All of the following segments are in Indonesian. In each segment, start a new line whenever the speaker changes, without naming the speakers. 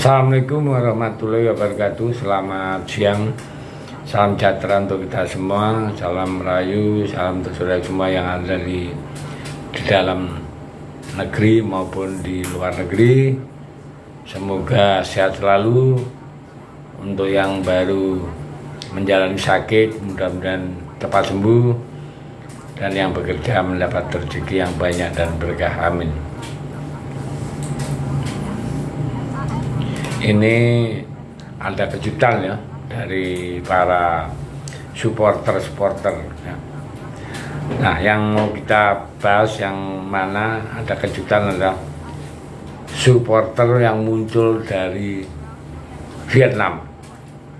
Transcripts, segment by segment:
Assalamualaikum warahmatullahi wabarakatuh. Selamat siang, salam sejahtera untuk kita semua, salam merayu, salam untuk saudara semua yang ada di dalam negeri maupun di luar negeri. Semoga sehat selalu. Untuk yang baru menjalani sakit, mudah-mudahan cepat sembuh, dan yang bekerja mendapat rezeki yang banyak dan berkah, amin. Ini ada kejutan ya dari para supporter ya. Nah, yang mau kita bahas yang mana ada kejutan adalah supporter yang muncul dari Vietnam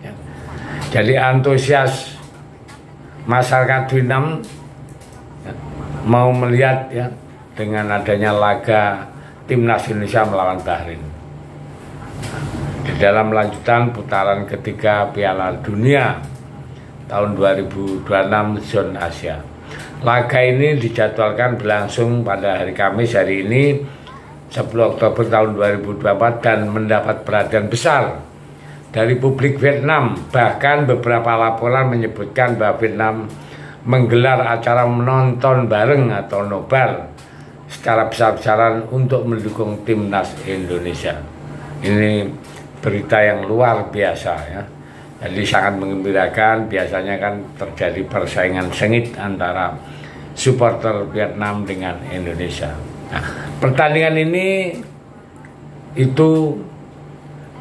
ya. Jadi antusias masyarakat Vietnam ya, mau melihat ya dengan adanya laga timnas Indonesia melawan Bahrain di dalam lanjutan putaran ketiga Piala Dunia tahun 2026 zona Asia. Laga ini dijadwalkan berlangsung pada hari Kamis hari ini 10 Oktober tahun 2024 dan mendapat perhatian besar dari publik Vietnam. Bahkan beberapa laporan menyebutkan bahwa Vietnam menggelar acara menonton bareng atau nobar secara besar-besaran untuk mendukung timnas Indonesia. Ini berita yang luar biasa ya. Jadi sangat mengembirakan. Biasanya kan terjadi persaingan sengit antara supporter Vietnam dengan Indonesia. Nah, pertandingan ini itu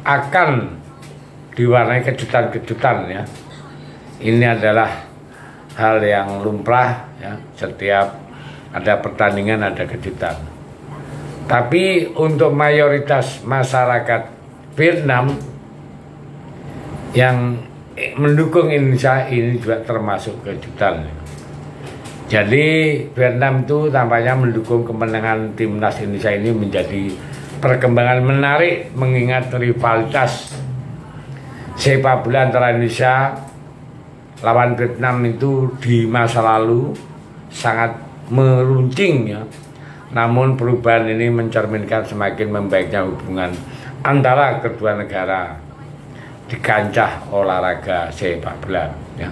akan diwarnai kejutan-kejutan ya. Ini adalah hal yang lumrah ya. Setiap ada pertandingan ada kejutan. Tapi untuk mayoritas masyarakat Vietnam yang mendukung Indonesia ini juga termasuk kejutan. Jadi Vietnam itu tampaknya mendukung kemenangan timnas Indonesia ini menjadi perkembangan menarik mengingat rivalitas sepak bola antara Indonesia lawan Vietnam itu di masa lalu sangat meruncing ya. Namun perubahan ini mencerminkan semakin membaiknya hubungan antara kedua negara di kancah olahraga sepak bola ya.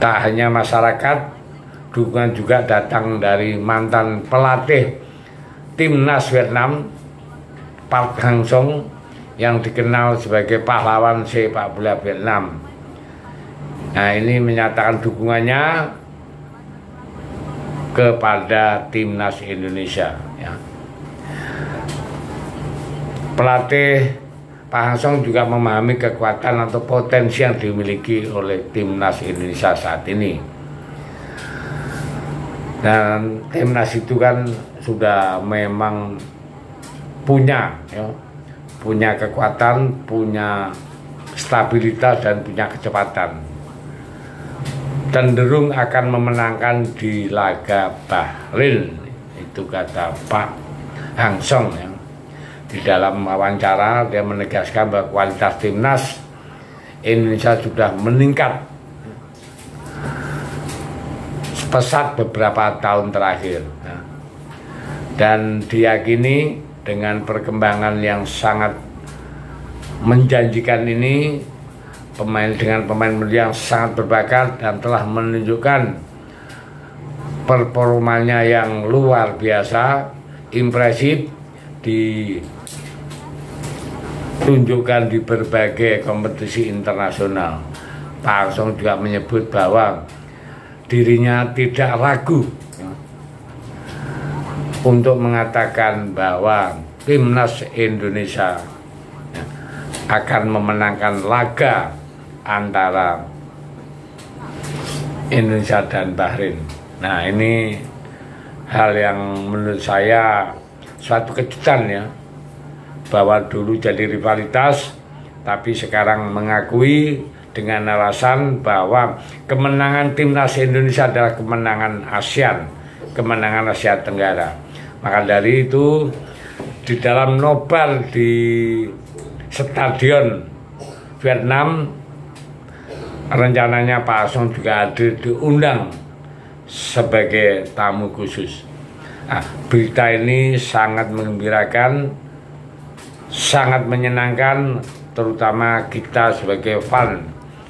Tak hanya masyarakat, dukungan juga datang dari mantan pelatih timnas Vietnam Park Hang-seo yang dikenal sebagai pahlawan sepak bola Vietnam. Nah, ini menyatakan dukungannya kepada timnas Indonesia ya. Pelatih Pak Hang-seo juga memahami kekuatan atau potensi yang dimiliki oleh timnas Indonesia saat ini. Dan timnas itu kan sudah memang punya ya, punya kekuatan, punya stabilitas dan punya kecepatan. Cenderung akan memenangkan di laga Bahrain, itu kata Pak Hang-seo ya. Di dalam wawancara dia menegaskan bahwa kualitas timnas Indonesia sudah meningkat pesat beberapa tahun terakhir ya. Dan diyakini dengan perkembangan yang sangat menjanjikan ini, pemain yang sangat berbakat dan telah menunjukkan performanya yang luar biasa, impresif, ditunjukkan di berbagai kompetisi internasional. Pak Hang-seo juga menyebut bahwa dirinya tidak ragu ya, untuk mengatakan bahwa timnas Indonesia ya, akan memenangkan laga antara Indonesia dan Bahrain. Nah, ini hal yang menurut saya suatu kejutan ya, bahwa dulu jadi rivalitas tapi sekarang mengakui dengan alasan bahwa kemenangan timnas Indonesia adalah kemenangan ASEAN, kemenangan Asia Tenggara. Maka dari itu di dalam nobar di stadion Vietnam rencananya Pak Hang-seo juga diundang sebagai tamu khusus. Nah, berita ini sangat menggembirakan sangat menyenangkan, terutama kita sebagai fan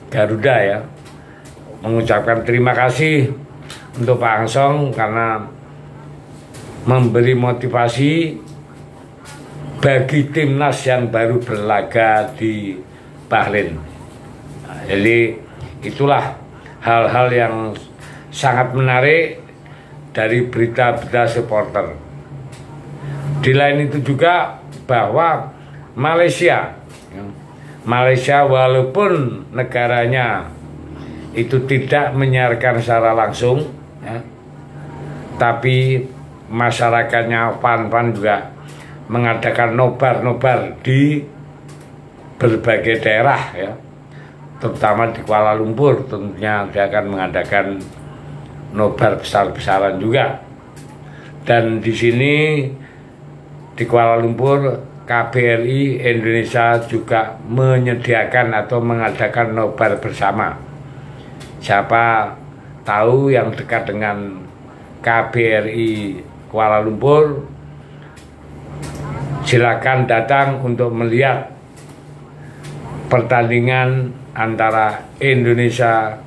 Garuda ya, mengucapkan terima kasih untuk Pak Hang Song karena memberi motivasi bagi timnas yang baru berlaga di Bahrain. Nah, jadi itulah hal-hal yang sangat menarik dari berita-berita supporter. Di lain itu juga bahwa Malaysia walaupun negaranya itu tidak menyiarkan secara langsung ya, tapi masyarakatnya fan-fan juga mengadakan nobar-nobar di berbagai daerah ya, terutama di Kuala Lumpur. Tentunya dia akan mengadakan nobar besar-besaran juga. Dan di sini di Kuala Lumpur KBRI Indonesia juga menyediakan atau mengadakan nobar bersama. Siapa tahu yang dekat dengan KBRI Kuala Lumpur, silakan datang untuk melihat pertandingan antara Indonesia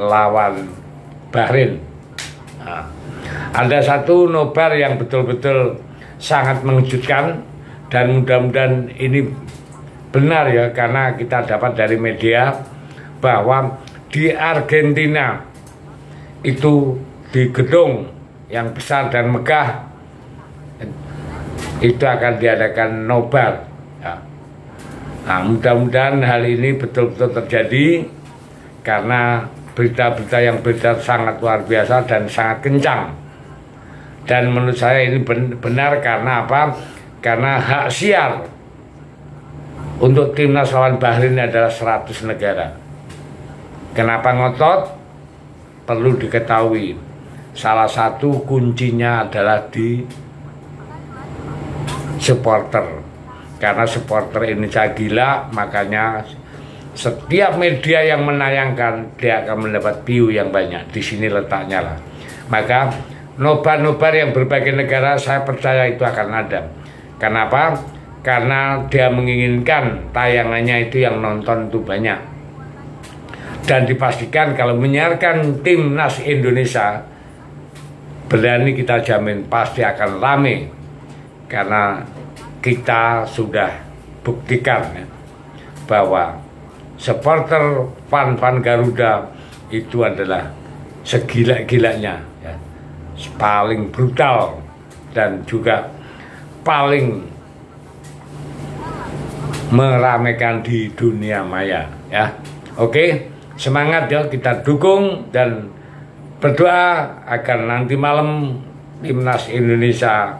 lawan Bahrain. Nah, ada satu nobar yang betul-betul sangat mengejutkan dan mudah-mudahan ini benar ya, karena kita dapat dari media bahwa di Argentina itu di gedung yang besar dan megah itu akan diadakan nobar ya. Nah, mudah-mudahan hal ini betul-betul terjadi karena berita-berita yang beredar sangat luar biasa dan sangat kencang. Dan menurut saya ini benar karena apa? Karena hak siar untuk timnas lawan Bahrain adalah 100 negara. Kenapa ngotot? Perlu diketahui, salah satu kuncinya adalah di supporter. Karena supporter Indonesia gila, makanya setiap media yang menayangkan dia akan mendapat view yang banyak. Di sini letaknya lah. Maka nobar-nobar yang berbagai negara saya percaya itu akan ada. Kenapa? Karena dia menginginkan tayangannya itu yang nonton itu banyak. Dan dipastikan kalau menyiarkan timnas Indonesia, berani kita jamin pasti akan rame. Karena kita sudah buktikan ya, bahwa supporter fan-fan Garuda itu adalah segila-gilanya ya, paling brutal dan juga paling meramaikan di dunia maya ya. Oke, semangat ya, kita dukung dan berdoa agar nanti malam timnas Indonesia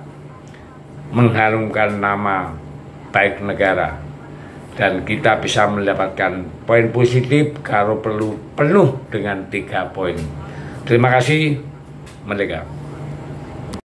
mengharumkan nama baik negara dan kita bisa mendapatkan poin positif kalau perlu penuh dengan 3 poin. Terima kasih, Merdeka.